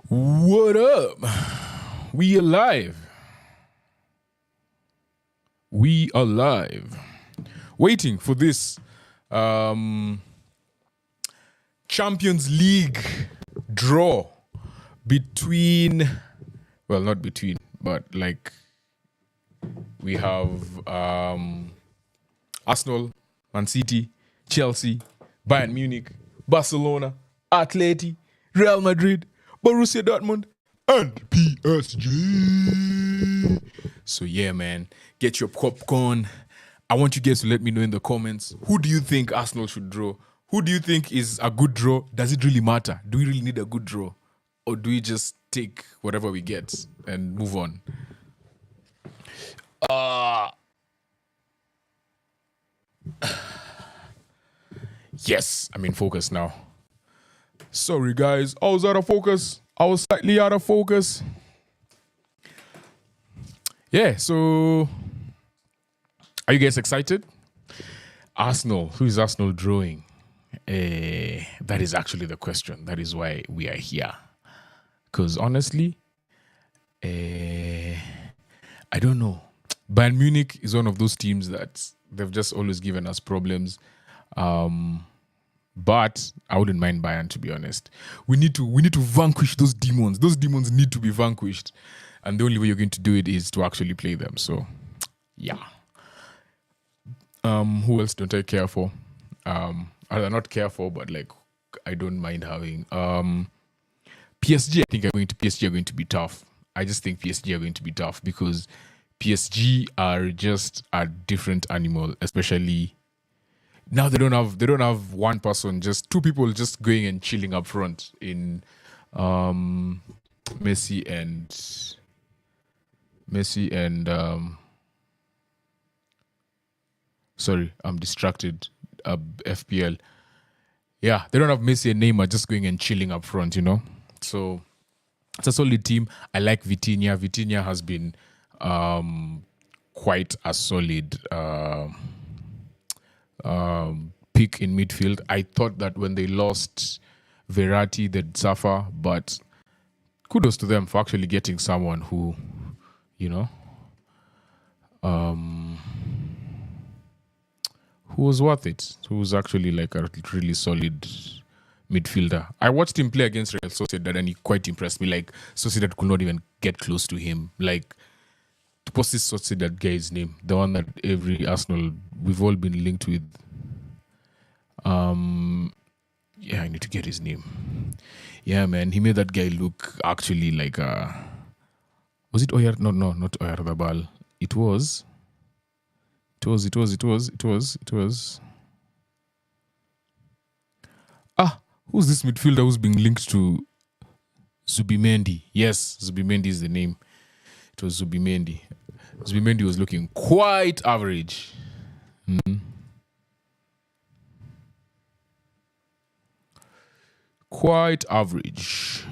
What up? We alive. We alive. Waiting for this Champions League draw between, well, not between, but like we have Arsenal, Man City, Chelsea, Bayern Munich, Barcelona, Atleti, Real Madrid, Borussia Dortmund, and PSG. So yeah, man, get your popcorn. I want you guys to let me know in the comments, who do you think Arsenal should draw? Who do you think is a good draw? Does it really matter? Do we really need a good draw? Or do we just take whatever we get and move on? Yes, I'm in focus now. Sorry, guys. I was out of focus. I was slightly out of focus. Yeah, so are you guys excited? Arsenal. Who is Arsenal drawing? That is actually the question. That is why we are here. Because honestly, I don't know. Bayern Munich is one of those teams that they've just always given us problems. But I wouldn't mind Bayern, to be honest. We need to vanquish those demons. Those demons need to be vanquished. And the only way you're going to do it is to actually play them. So, yeah. Who else don't I care for? I not care for, but like I don't mind having. PSG, I think PSG are going to be tough. I just think PSG are going to be tough because PSG are just a different animal, especially now they don't have one person, just two people just going and chilling up front in Messi and sorry, I'm distracted. FPL. Yeah, they don't have Messi and Neymar just going and chilling up front, you know? So it's a solid team. I like Vitinha. Vitinha has been quite a solid pick in midfield. I thought that when they lost Verratti, they'd suffer, but kudos to them for actually getting someone who, you know, who was worth it, who was actually like a really solid midfielder. I watched him play against Real Sociedad and he quite impressed me. Like, Sociedad could not even get close to him. Like, what's this Sociedad guy's name? The one that every Arsenal, we've all been linked with. Yeah, I need to get his name. Yeah, man, he made that guy look actually like was it Oyar? No, not Oyarzabal. It was. Who's this midfielder who's being linked to Zubimendi? Yes, Zubimendi is the name. It was Zubimendi. Zubimendi was looking quite average. Quite average.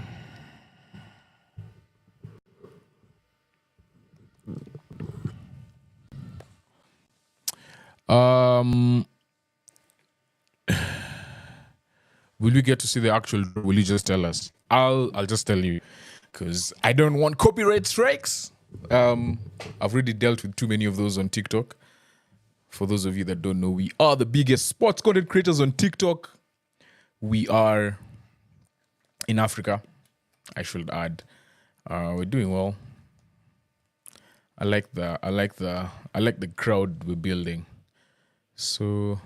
Will we get to see the actual? Will you just tell us? I'll just tell you, because I don't want copyright strikes. I've already dealt with too many of those on TikTok. For those of you that don't know, we are the biggest sports content creators on TikTok. We are in Africa, I should add. We're doing well. I like the crowd we're building. So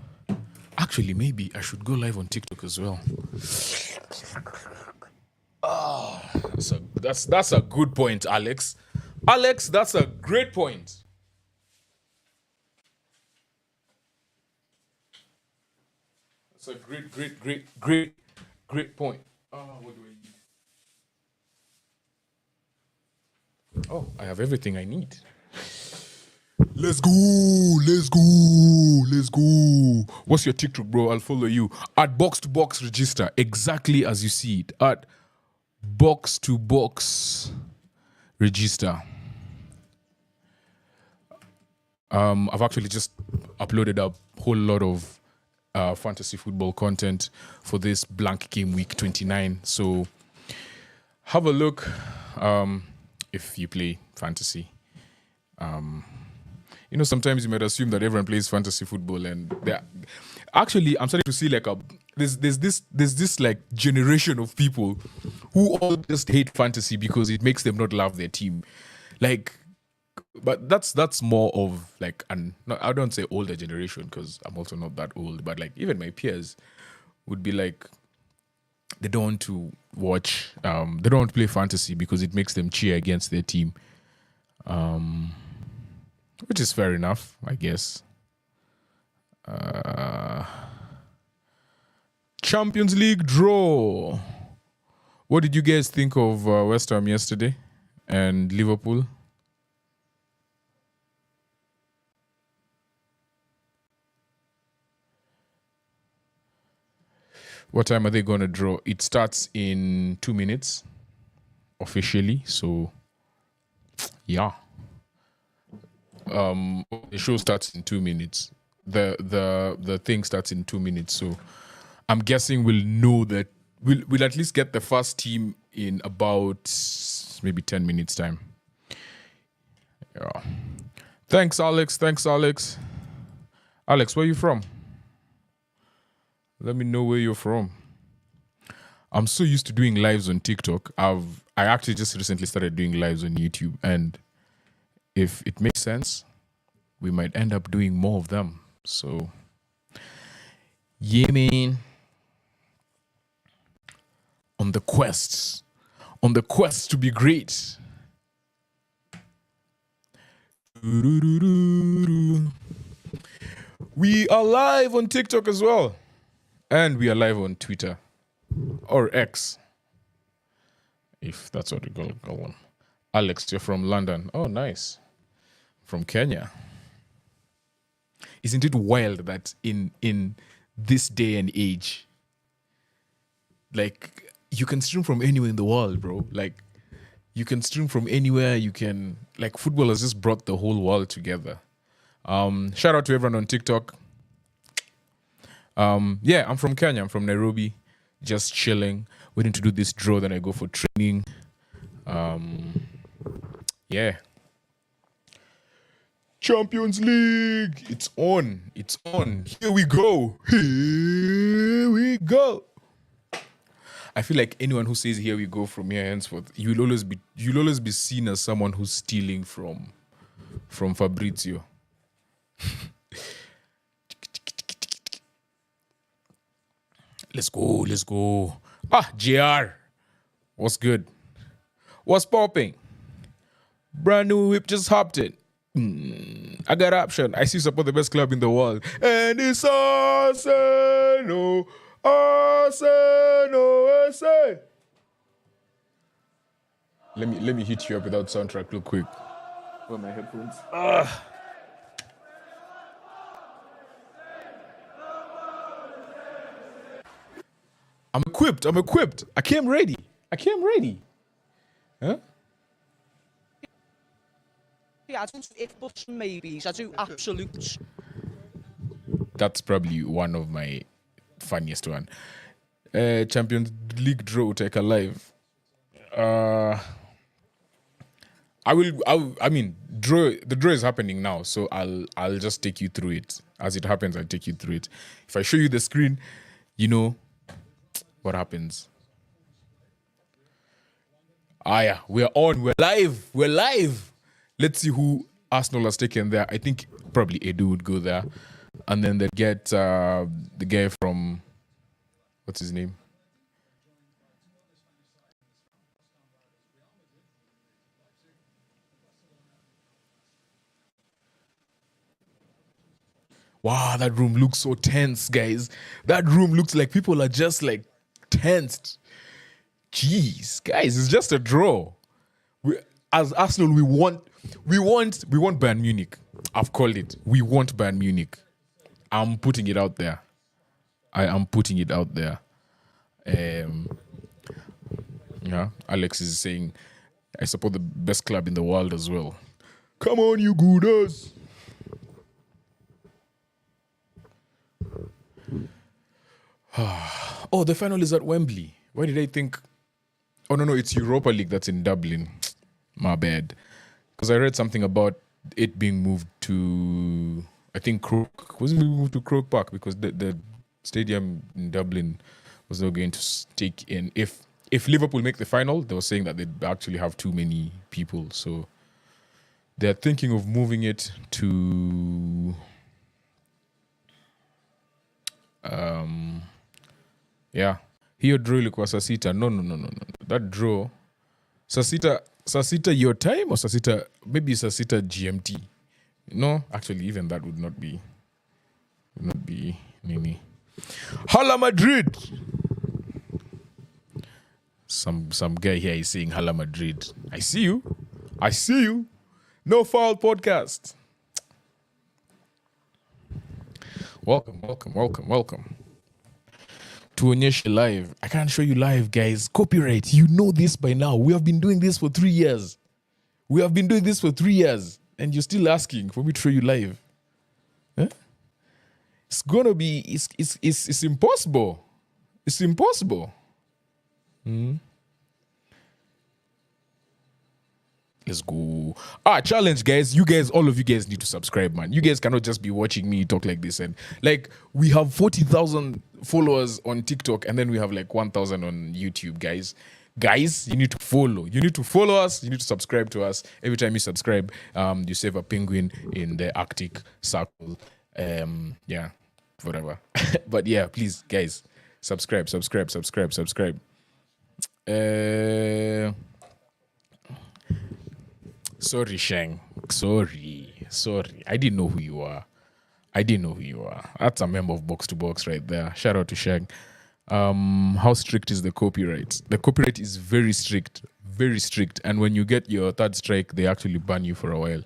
actually, maybe I should go live on TikTok as well. That's a good point, Alex. Alex, that's a great point. That's a great point. What do I need? Oh, I have everything I need. Let's go. What's your TikTok, bro? I'll follow you. At box to box register, exactly as you see it. At box to box register. I've actually just uploaded a whole lot of fantasy football content for this blank game week 29. So have a look if you play fantasy. Sometimes you might assume that everyone plays fantasy football, and actually I'm starting to see like there's this like generation of people who all just hate fantasy because it makes them not love their team. Like, but that's more of like I don't say older generation because I'm also not that old, but like even my peers would be like they don't want to watch they don't want to play fantasy because it makes them cheer against their team. Which is fair enough, I guess. Champions League draw. What did you guys think of West Ham yesterday and Liverpool? What time are they going to draw? It starts in 2 minutes officially. So, yeah. The show starts in 2 minutes. The thing starts in 2 minutes. So, I'm guessing we'll know that we'll at least get the first team in about maybe 10 minutes time. Yeah. Thanks, Alex. Alex, where are you from? Let me know where you're from. I'm so used to doing lives on TikTok. I actually just recently started doing lives on YouTube, and if it makes sense, we might end up doing more of them. So, yeah, man. On the quest to be great. We are live on TikTok as well. And we are live on Twitter. Or X. If that's what we call them. Alex, you're from London. Oh, nice. From Kenya. Isn't it wild that in this day and age, like, you can stream from anywhere in the world, bro. Like, you can stream from anywhere. You can, like, football has just brought the whole world together. Shout out to everyone on TikTok. Yeah, I'm from Kenya. I'm from Nairobi. Just chilling, waiting to do this draw. Then I go for training. Yeah. Champions League. It's on. Here we go. I feel like anyone who says "here we go" from here henceforth, you'll always be seen as someone who's stealing from Fabrizio. Let's go. JR. What's good? What's popping? Brand new whip just hopped in. I got option. I see you support the best club in the world. And it's Arsenal. Let me hit you up without soundtrack real quick. Where are my headphones? I'm equipped. I came ready. Huh? Yeah, I don't do if buts and maybes. I do absolutes. That's probably one of my funniest one. Champions League draw take a live. I mean, the draw is happening now, so I'll just take you through it. As it happens, I'll take you through it. If I show you the screen, you know what happens. Yeah, we're on, we're live. Let's see who Arsenal has taken there. I think probably Edu would go there. And then they get the guy from, what's his name? Wow, that room looks so tense, guys. That room looks like people are just like tensed. Jeez, guys, it's just a draw. As Arsenal, we want Bayern Munich. I've called it. We want Bayern Munich. I'm putting it out there. I am putting it out there. Yeah, Alex is saying I support the best club in the world as well. Come on, you gooders. Oh, the final is at Wembley. Why did I think? Oh no, it's Europa League that's in Dublin. My bad. Because I read something about it being moved to, I think Croke. Wasn't it moved to Croke Park because the stadium in Dublin was not going to take in. If Liverpool make the final, they were saying that they'd actually have too many people, so they're thinking of moving it to yeah. Hiyo draw ilikuwa saa sita. No. That draw saa sita your time or saa sita, maybe saa sita GMT. No, actually even that would not be Nini. Hala Madrid. Some guy here is saying Hala Madrid. I see you. No Foul Podcast. Welcome. Tuonyeshe live. I can't show you live, guys. Copyright. You know this by now. We have been doing this for 3 years. And you're still asking for me to show you live. Huh? It's gonna be. It's impossible. It's impossible. Let's go. Challenge, guys. All of you guys need to subscribe, man. You guys cannot just be watching me talk like this. And like, we have 40,000 followers on TikTok, and then we have like 1,000 on YouTube, guys. Guys, you need to follow. You need to follow us. You need to subscribe to us. Every time you subscribe, you save a penguin in the Arctic Circle. Yeah, whatever. But yeah, please, guys, subscribe. Sorry, Sheng. Sorry. I didn't know who you are. That's a member of Box to Box right there. Shout out to Sheng. How strict is the copyright? The copyright is very strict. And when you get your third strike, they actually ban you for a while.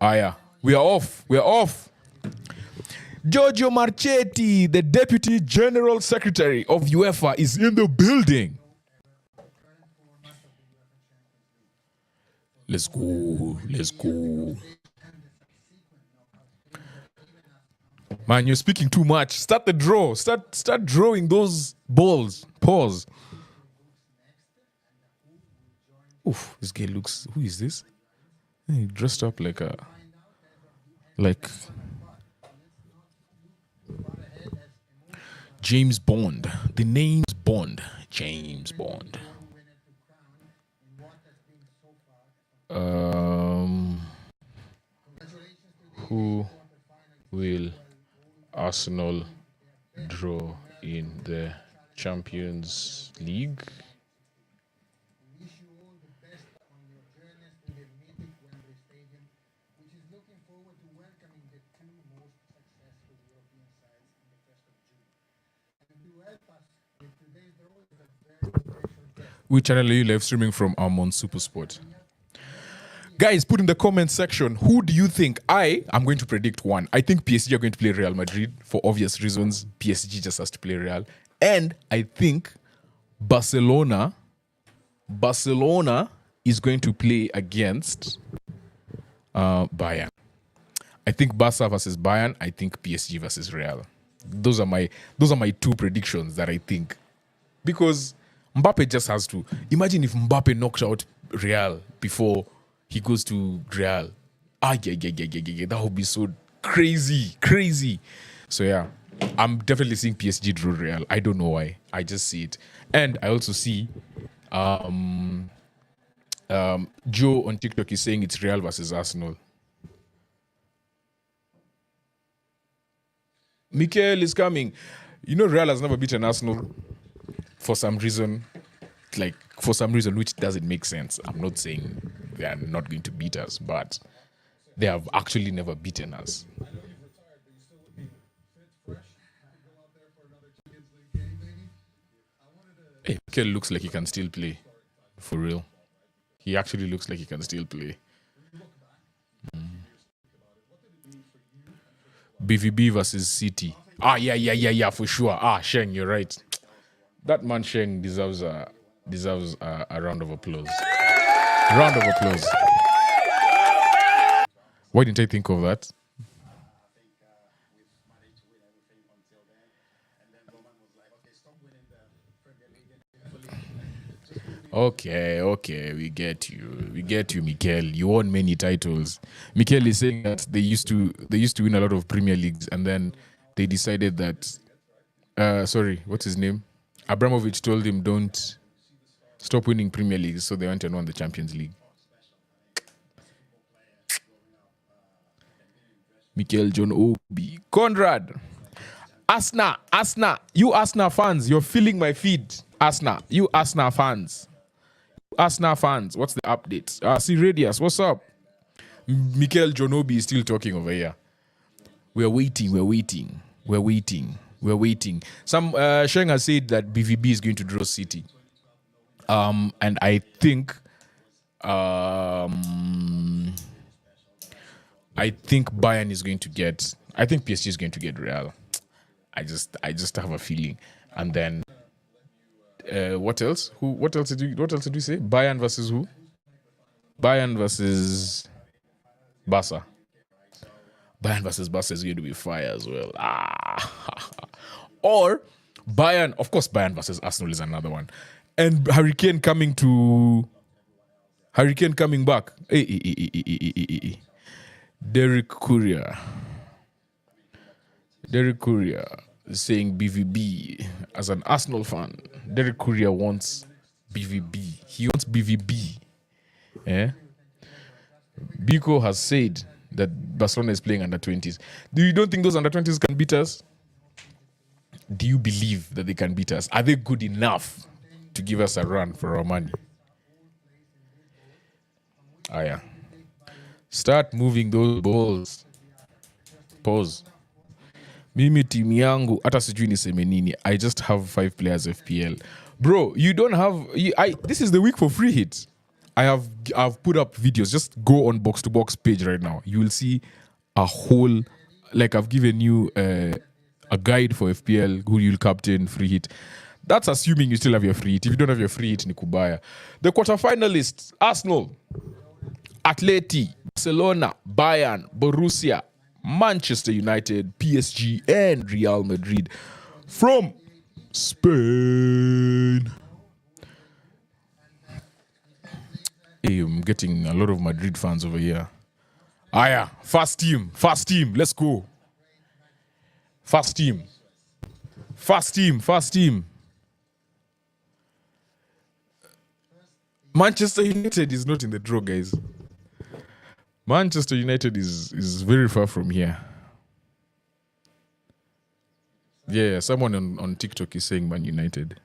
Yeah. We are off. Giorgio Marchetti, the Deputy General Secretary of UEFA, is in the building. Let's go. Man, you're speaking too much. Start the draw. Start drawing those balls. Pause. Oof, this guy looks... Who is this? He dressed up like James Bond. The name's Bond. James Bond. Who will Arsenal draw in the Champions League? Which channel are you live streaming from? I'm on Supersport. Guys, put in the comment section, who do you think? I'm going to predict one. I think PSG are going to play Real Madrid for obvious reasons. PSG just has to play Real. And I think Barcelona is going to play against Bayern. I think Barca versus Bayern. I think PSG versus Real. Those are my two predictions that I think. Because Mbappe just has to. Imagine if Mbappe knocked out Real before he goes to Real. That would be so crazy. So yeah, I'm definitely seeing PSG draw Real. I don't know why. I just see it. And I also see Joe on TikTok is saying it's Real versus Arsenal. Mikel is coming. You know, Real has never beaten Arsenal for some reason. Which doesn't make sense. I'm not saying they are not going to beat us, but they have actually never beaten us. Hey, Mikel looks like he can still play. For real. He actually looks like he can still play. BVB versus City. Yeah, for sure. Sheng, you're right. That man Sheng deserves a round of applause. Why didn't I think of that? Okay, we get you, Mikel. You won many titles. Mikel is saying that they used to win a lot of Premier Leagues, and then they decided that, sorry, what's his name? Abramovich told him don't stop winning Premier Leagues, so they went and won the Champions League. Mikel John Obi, Conrad, Asna, you Asna fans, you're filling my feed. Asna, you Asna fans. Arsenal fans, what's the update? See Radius, what's up? Mikel Jonobi is still talking over here. We're waiting. Some Sheng has said that BVB is going to draw City. And I think Bayern is going to get, I think PSG is going to get Real. I just have a feeling. And then what else? What else did you say? Bayern versus who? Bayern versus Barca. Bayern versus Barca is going to be fire as well. Or Bayern, of course, Bayern versus Arsenal is another one. And Hurricane coming back. Derek Courier is saying BVB. As an Arsenal fan, Derek Courier wants BVB. He wants BVB. Yeah? Biko has said that Barcelona is playing under 20s. You don't think those under 20s can beat us? Do you believe that they can beat us? Are they good enough to give us a run for our money? Yeah. Start moving those balls. Pause. Mimi team yangu hata sijui niseme nini. I just have 5 players FPL. Bro, you don't have this is the week for free hits. I've put up videos. Just go on Box to Box page right now. You will see a whole, like, I've given you a guide for FPL, who you'll captain, free hit. That's assuming you still have your free hit. If you don't have your free hit, ni kubaya. The quarterfinalists: Arsenal, Atleti, Barcelona, Bayern, Borussia, Manchester United, PSG, and Real Madrid from Spain. Hey, I'm getting a lot of Madrid fans over here. Yeah, fast team, let's go. Fast team. Manchester United is not in the draw, guys. Manchester United is very far from here. Yeah, someone on TikTok is saying Man United.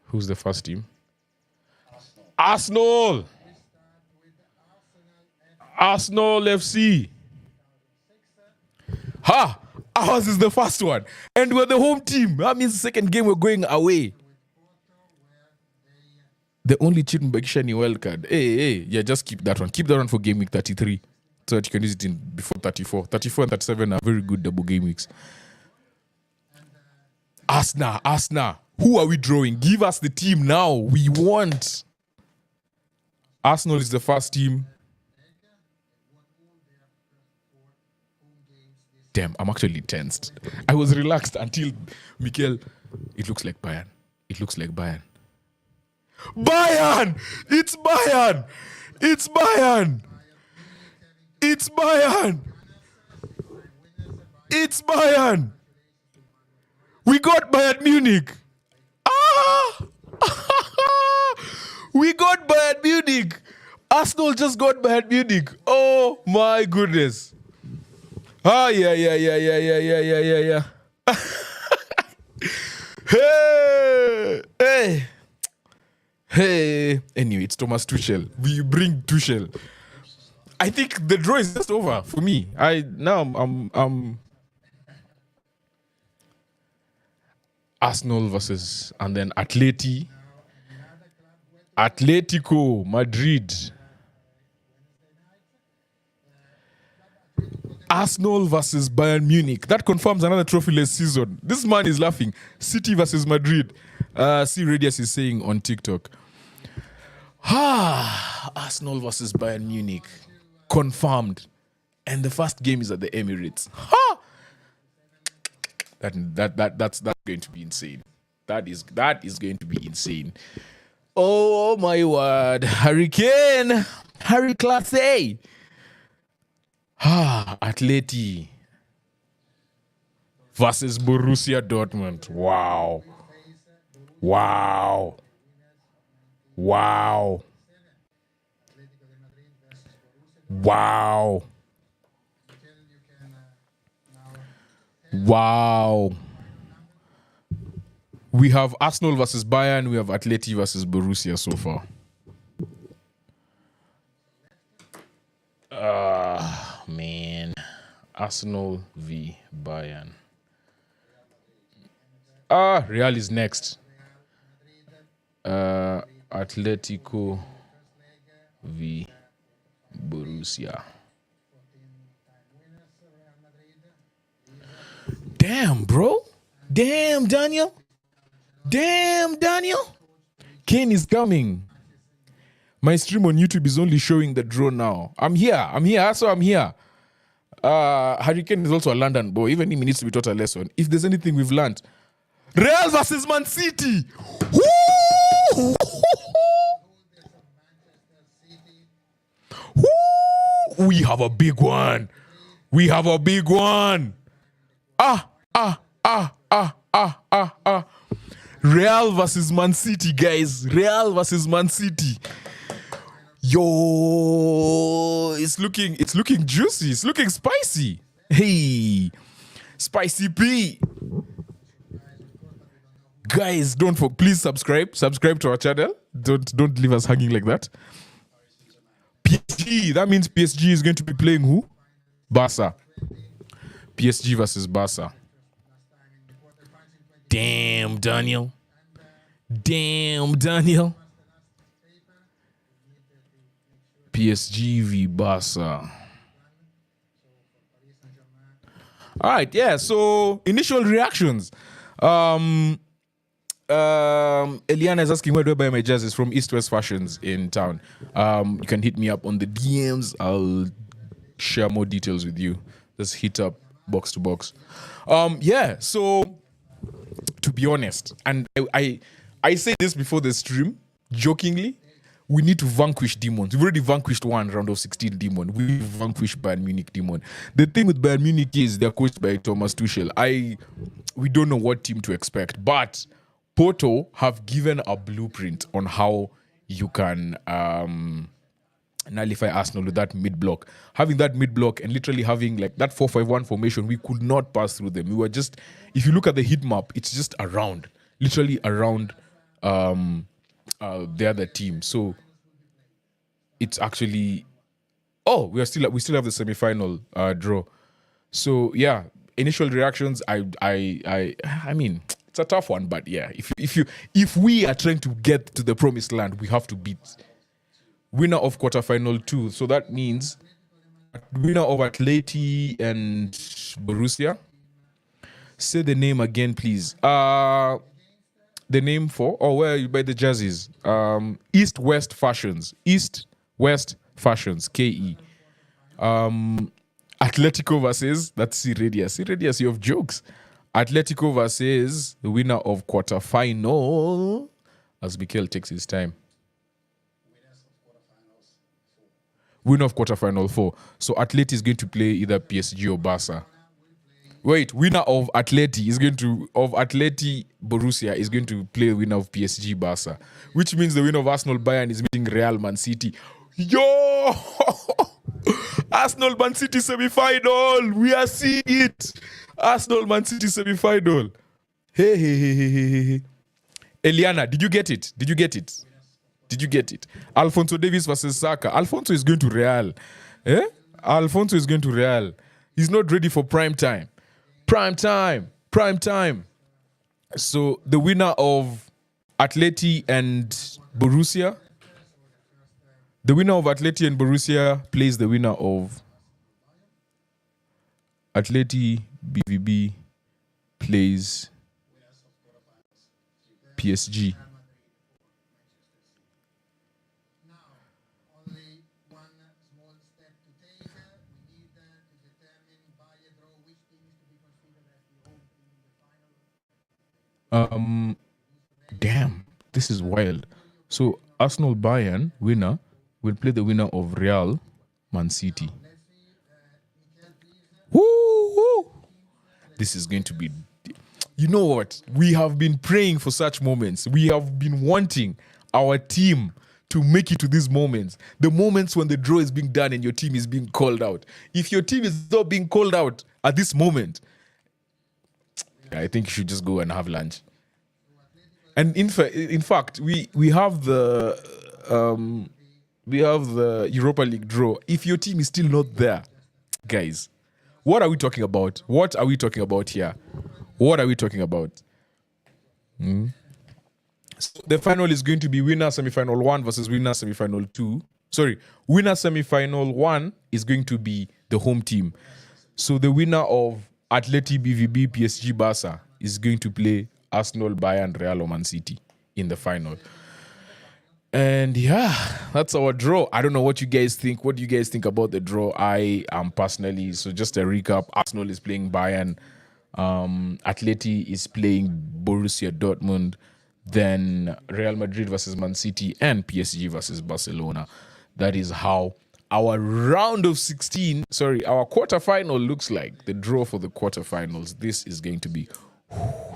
Who's the first team? Arsenal FC. Ours is the first one. And we're the home team. That means the second game we're going away. The only cheating Bakishani wild card. Hey, yeah, just keep that one. Keep that one for game week 33. So that you can use it in before 34. 34 and 37 are very good double game weeks. Arsenal. Who are we drawing? Give us the team now. We want. Arsenal is the first team. Damn, I'm actually tensed. I was relaxed until Mikel. It looks like Bayern. Bayern! It's Bayern! We got Bayern Munich. We got Bayern Munich. Arsenal just got Bayern Munich. Oh my goodness. Yeah. Hey. Anyway, it's Thomas Tuchel. We bring Tuchel. I think the draw is just over for me. I'm Arsenal versus, and then Atletico Madrid. Arsenal versus Bayern Munich. That confirms another trophyless season. This man is laughing. City versus Madrid. See Radius is saying on TikTok. Arsenal versus Bayern Munich. Confirmed. And the first game is at the Emirates. That's going to be insane. That is going to be insane. Oh my word. Hurricane. Harry Class A. Atleti versus Borussia Dortmund. Wow. Wow. Wow. Wow. Wow. We have Arsenal versus Bayern. We have Atleti versus Borussia so far. Man. Arsenal v Bayern. Real is next. Atletico v Borussia. Damn, bro. Damn, Daniel. Damn, Daniel. Kane is coming. My stream on YouTube is only showing the draw now. I'm here. So I'm here. Hurricane is also a London boy. Even him needs to be taught a lesson. If there's anything we've learned. Real versus Man City. Woo! Woo! We have a big one. Real versus Man City, guys. Real versus Man City. Yo, it's looking juicy. It's looking spicy. Hey, Spicy P. Guys, please subscribe. Subscribe to our channel. Don't leave us hanging like that. PSG. That means PSG is going to be playing who? Barca. PSG versus Barca. Damn, Daniel. PSG v Barca. All right, yeah. So initial reactions. Eliana is asking where do I buy my jerseys from. East West Fashions in town. You can hit me up on the DMs. I'll share more details with you. Just hit up box to box. Yeah. So to be honest, and I say this before the stream, jokingly, we need to vanquish demons. We've already vanquished one round of 16 demon. We vanquished Bayern Munich demon. The thing with Bayern Munich is they're coached by Thomas Tuchel. We don't know what team to expect, but Porto have given a blueprint on how you can nullify Arsenal with that mid-block. Having that mid-block and literally having like that 4-5-1 formation, we could not pass through them. We were just, if you look at the heat map, it's just around, literally around the other team. So it's actually, we still have the semi-final draw. So yeah, initial reactions. I mean, it's a tough one, but yeah, if we are trying to get to the promised land, we have to beat winner of quarterfinal 2. So that means winner of Atleti and Borussia. Say the name again, please. The name for, where you buy the jerseys? East West Fashions. East West Fashions. KE. Atletico versus, that's C-Radius. C-Radius, you have jokes. Atletico versus the winner of quarterfinal, as Mikel takes his time. Winner of quarterfinal 4. So Atleti is going to play either PSG or Barca. Wait, winner of Atleti Borussia is going to play the winner of PSG Barca, which means the winner of Arsenal Bayern is meeting Real Man City. Yo! Arsenal Man City semi-final. We are seeing it. Arsenal Man City semi-final. Hey. Eliana, did you get it? Did you get it? Alphonso Davies versus Saka. Alphonso is going to Real. Alphonso is going to Real. He's not ready for prime time. Prime time. So the winner of Atleti and Borussia. The winner of Atleti and Borussia plays the winner of Atleti BVB plays PSG. damn, this is wild. So Arsenal Bayern winner will play the winner of Real Man City. Woo! This is going to be. You know what? We have been praying for such moments. We have been wanting our team to make it to these moments. The moments when the draw is being done and your team is being called out. If your team is not being called out at this moment, I think you should just go and have lunch. And in fact, we have the Europa League draw. If your team is still not there, guys, what are we talking about? What are we talking about here? What are we talking about? So the final is going to be winner semi-final 1 versus winner semi-final 2. Sorry, winner semi-final 1 is going to be the home team. So the winner of Atleti BVB PSG Barca is going to play Arsenal Bayern Real or Man City in the final. And yeah, that's our draw. I don't know what you guys think. What do you guys think about the draw? I am personally, so just a recap, Arsenal is playing Bayern. Atleti is playing Borussia Dortmund. Then Real Madrid versus Man City and PSG versus Barcelona. That is how our round of 16, our quarterfinal looks like. The draw for the quarterfinals. This is going to be,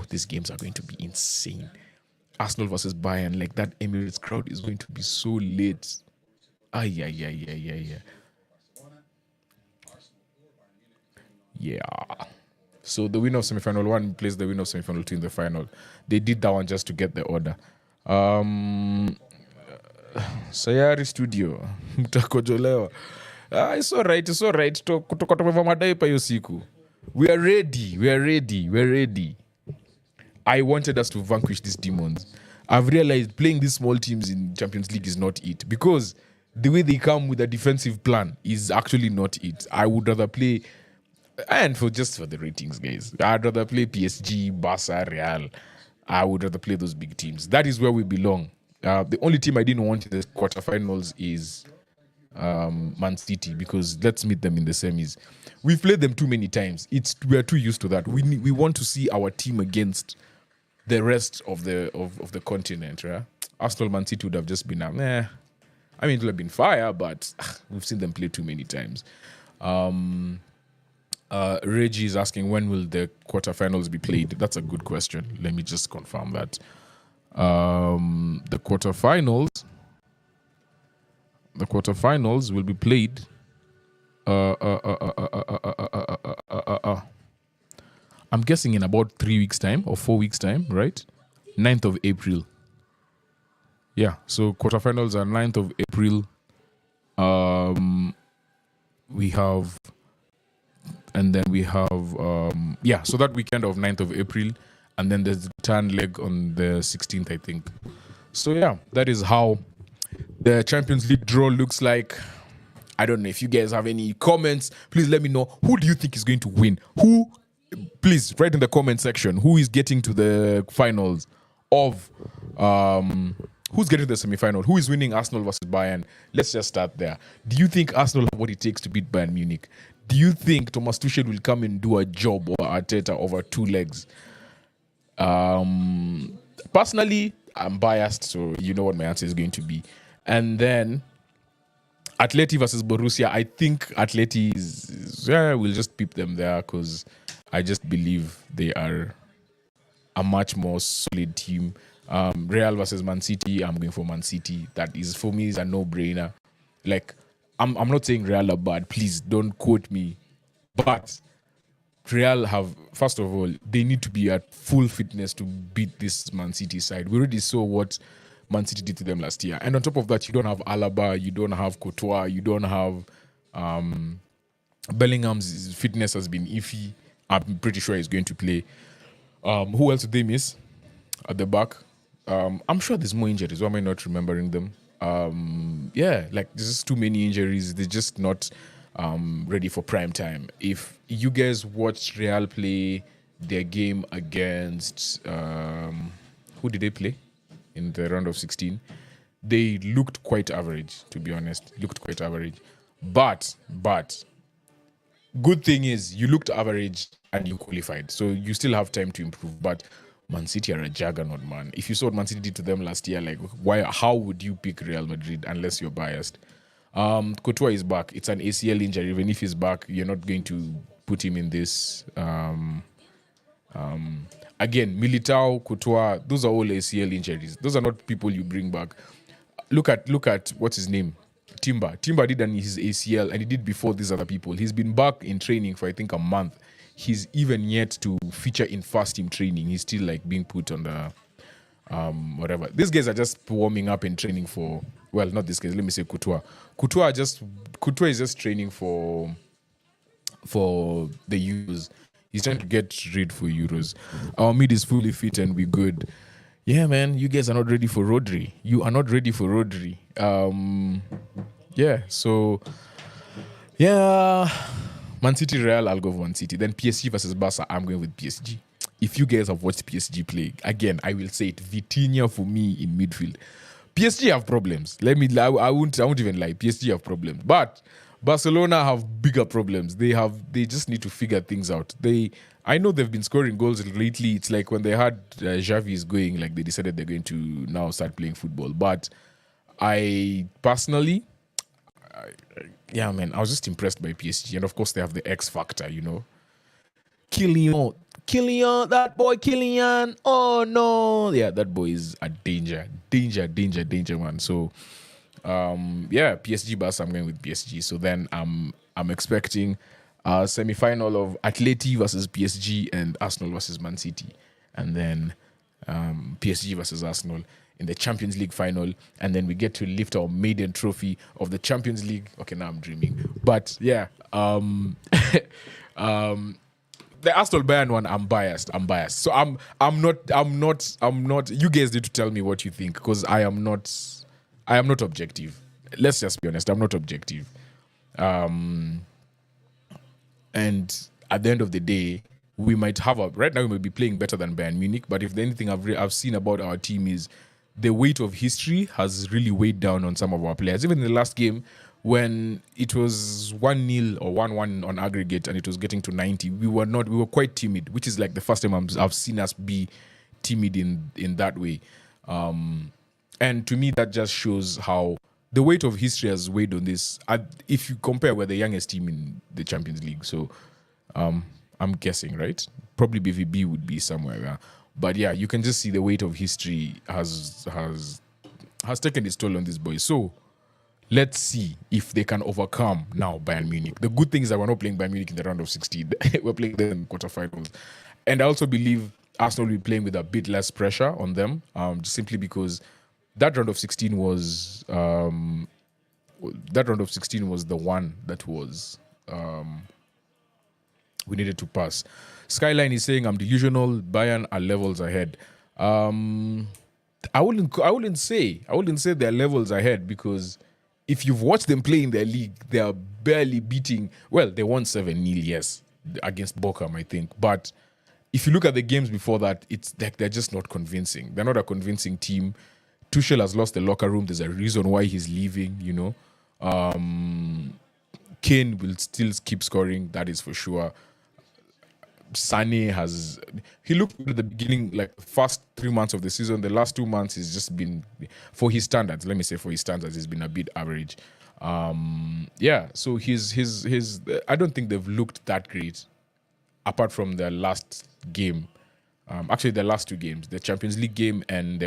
these games are going to be insane. Arsenal versus Bayern, like that Emirates crowd is going to be so lit. Yeah. So the winner of semi-final 1 plays the winner of semi-final 2 in the final. They did that one just to get the order. Sayari Studio. Mtakojolewa. It's all right. Kutoka tumeva madai pa hiyo siku. We are ready. I wanted us to vanquish these demons. I've realized playing these small teams in Champions League is not it. Because the way they come with a defensive plan is actually not it. I would rather play... And for the ratings, guys, I'd rather play PSG, Barca, Real. I would rather play those big teams. That is where we belong. The only team I didn't want in the quarterfinals is Man City, because let's meet them in the semis. We've played them too many times. We are too used to that. We want to see our team against the rest of the continent. Right? Arsenal, Man City would have just been it would have been fire, but we've seen them play too many times. Reggie is asking, when will the quarterfinals be played? That's a good question. Let me just confirm that. The quarterfinals will be played I'm guessing in about 3 weeks time or 4 weeks time, right? 9th of April. Yeah, so quarterfinals are 9th of April. We have so that weekend of 9th of April, and then there's the return leg on the 16th, I think. So yeah, that is how the Champions League draw looks like. I don't know if you guys have any comments. Please let me know. Who do you think is going to win? Please write in the comment section who is getting to the finals of who's getting to the semi-final? Who is winning Arsenal versus Bayern? Let's just start there. Do you think Arsenal have what it takes to beat Bayern Munich? Do you think Thomas Tuchel will come and do a job, or Arteta, over 2 legs? Personally, I'm biased, so you know what my answer is going to be. And then Atleti versus Borussia. I think Atleti we'll just peep them there, because I just believe they are a much more solid team. Real versus Man City, I'm going for Man City. That is, for me, is a no-brainer. Like, I'm not saying Real are bad. Please don't quote me. But Real have, first of all, they need to be at full fitness to beat this Man City side. We already saw what Man City did to them last year. And on top of that, you don't have Alaba, you don't have Courtois, you don't have Bellingham's fitness has been iffy. I'm pretty sure he's going to play. Who else did they miss at the back? I'm sure there's more injuries. Why am I not remembering them? There's just too many injuries. They're just not ready for prime time. If you guys watched Real play their game against who did they play in the round of 16? They looked quite average, to be honest. But good thing is you looked average and you qualified, so you still have time to improve. But Man City are a juggernaut, man. If you saw what Man City did to them last year, like why? How would you pick Real Madrid unless you're biased? Courtois is back. It's an ACL injury. Even if he's back, you're not going to put him in this. Again, Militao, Courtois, those are all ACL injuries. Those are not people you bring back. Look at what's his name, Timber. Timber did his ACL, and he did before these other people. He's been back in training for I think a month. He's even yet to feature in first team training. He's still like being put on the whatever. These guys are just warming up and training for. Well, not this guys. Let me say Courtois. Courtois is just training for the Euros. He's trying to get ready for Euros. Our mid is fully fit and we're good. Yeah, man, you guys are not ready for Rodri. You are not ready for Rodri. Yeah, so yeah. Man City Real, I'll go for Man City. Then PSG versus Barca, I'm going with PSG. If you guys have watched PSG play, again, I will say it. Vitinha for me in midfield. PSG have problems. I won't even lie. PSG have problems. But Barcelona have bigger problems. They just need to figure things out. I know they've been scoring goals lately. It's like when they had Xavi is going, like they decided they're going to now start playing football. But I personally, yeah, man, I was just impressed by PSG. And of course, they have the X factor, you know. Kylian, that boy Kylian. Oh no. Yeah, that boy is a danger, man. So yeah, PSG Barca, I'm going with PSG. So then I'm expecting a semi-final of Atleti versus PSG and Arsenal versus Man City. And then PSG versus Arsenal in the Champions League final, and then we get to lift our maiden trophy of the Champions League. Okay, now I'm dreaming, but yeah, the Arsenal Bayern one, I'm biased. So I'm not. You guys need to tell me what you think because I am not objective. Let's just be honest. I'm not objective. And at the end of the day, we might have right now we might be playing better than Bayern Munich, but if anything I've seen about our team is the weight of history has really weighed down on some of our players. Even in the last game, when it was 1-0 or 1-1 on aggregate and it was getting to 90, we were quite timid, which is like the first time I've seen us be timid in that way. And to me, that just shows how the weight of history has weighed on this. If you compare, we're the youngest team in the Champions League. So I'm guessing, right? Probably BVB would be somewhere there. But yeah, you can just see the weight of history has taken its toll on these boys. So let's see if they can overcome now Bayern Munich. The good thing is that we're not playing Bayern Munich in the round of 16. We're playing them in quarterfinals. And I also believe Arsenal will be playing with a bit less pressure on them, just simply because that round of 16 was the one that was we needed to pass. Skyline is saying I'm delusional. Bayern are levels ahead. I wouldn't say they're levels ahead because if you've watched them play in their league, they are barely beating. Well, they won 7-0, yes, against Bochum, I think. But if you look at the games before that, it's like they're just not convincing. They're not a convincing team. Tuchel has lost the locker room. There's a reason why he's leaving, you know. Kane will still keep scoring, that is for sure. Sané he looked at the beginning, like the first 3 months of the season. The last 2 months he's just been, for his standards, he's been a bit average. Yeah, so his I don't think they've looked that great apart from their last game. Actually their last 2 games, the Champions League game and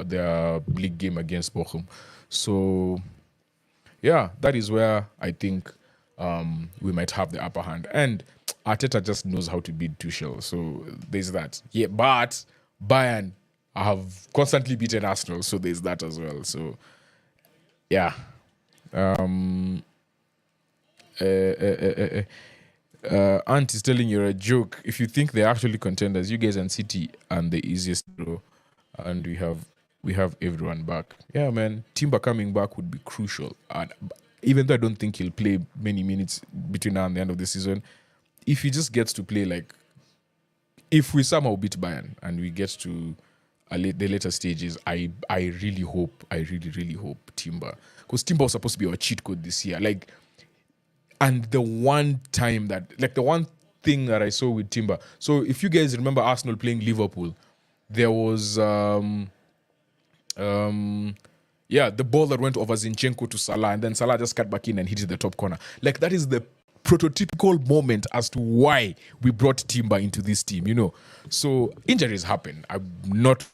their league game against Bochum. So yeah, that is where I think we might have the upper hand. And Arteta just knows how to beat Tuchel. So there's that. Yeah, but Bayern have constantly beaten Arsenal, so there's that as well. So yeah. Ant is telling you a joke. If you think they're actually contenders, you guys and City and the easiest draw, and we have everyone back. Yeah, man. Timber coming back would be crucial. And even though I don't think he'll play many minutes between now and the end of the season, if he just gets to play, like, if we somehow beat Bayern and we get to the later stages, I really hope Timber, because Timber was supposed to be our cheat code this year. Like, and the one time that, like, the one thing that I saw with Timber. So if you guys remember Arsenal playing Liverpool, There was the ball that went over Zinchenko to Salah, and then Salah just cut back in and hit the top corner. Like, that is the prototypical moment as to why we brought Timber into this team, you know. So injuries happen. I'm not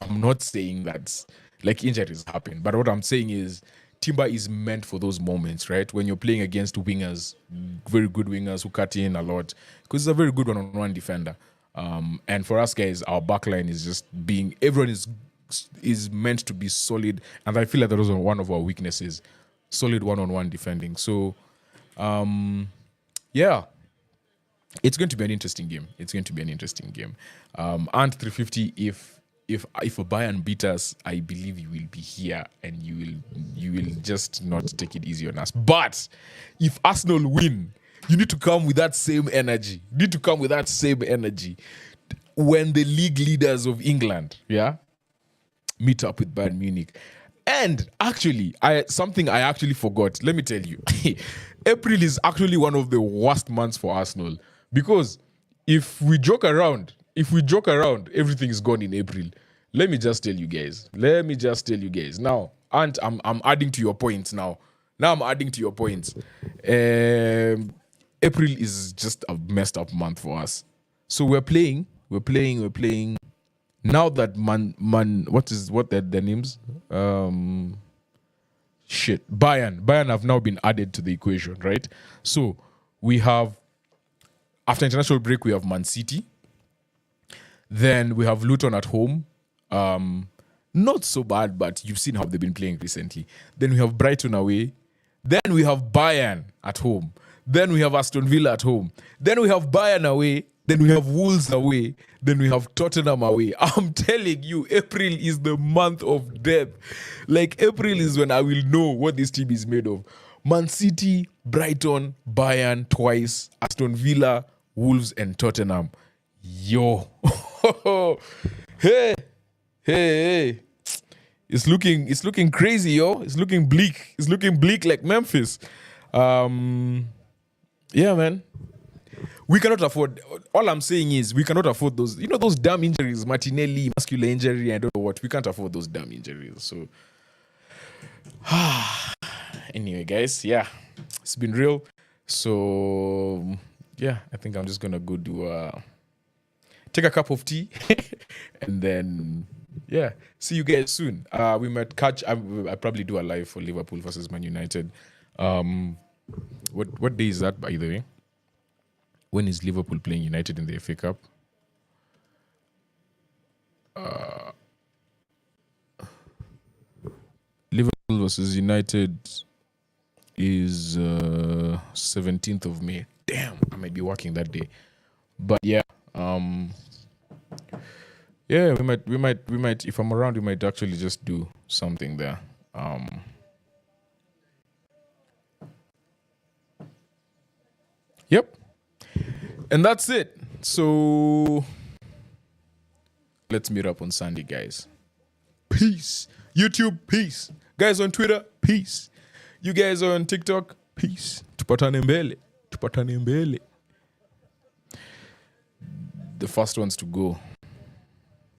saying that, like, injuries happen, but what I'm saying is Timber is meant for those moments, right? When you're playing against wingers, very good wingers who cut in a lot, because he's a very good one-on-one defender. And for us guys, our backline is just being, everyone is meant to be solid, and I feel like that was one of our weaknesses, solid one-on-one defending. So yeah, it's going to be an interesting game. And 350, if a Bayern beat us, I believe you will be here and you will just not take it easy on us. But if Arsenal win, you need to come with that same energy. When the league leaders of England, meet up with Bayern Munich. And actually, something I actually forgot. Let me tell you, April is actually one of the worst months for Arsenal, because if we joke around, everything is gone in April. Let me just tell you guys. Now, and I'm adding to your points now. April is just a messed up month for us. So we're playing. Now that what their names? Bayern have now been added to the equation, right? So we have, after international break, we have Man City. Then we have Luton at home. Not so bad, but you've seen how they've been playing recently. Then we have Brighton away. Then we have Bayern at home. Then we have Aston Villa at home. Then we have Bayern away. Then we have Wolves away. Then we have Tottenham away. I'm telling you, April is the month of death. Like, April is when I will know what this team is made of. Man City, Brighton, Bayern twice, Aston Villa, Wolves, and Tottenham. Yo. Hey. It's looking crazy, yo. It's looking bleak like Memphis. Yeah, man. We cannot afford, all I'm saying is we cannot afford those, those damn injuries, Martinelli, muscular injury, I don't know what. We can't afford those damn injuries. So, anyway, guys, yeah, it's been real. So, yeah, I think I'm just going to go take a cup of tea and then, yeah, see you guys soon. We might catch, I probably do a live for Liverpool versus Man United. What day is that, by the way? When is Liverpool playing United in the FA Cup? Liverpool versus United is 17th of May. Damn, I might be working that day. But yeah, yeah, we might. If I'm around, we might actually just do something there. Yep. And that's it. So let's meet up on Sunday, guys. Peace. YouTube, peace. Guys on Twitter, peace. You guys on TikTok, peace. Tupatane mbele. The first ones to go.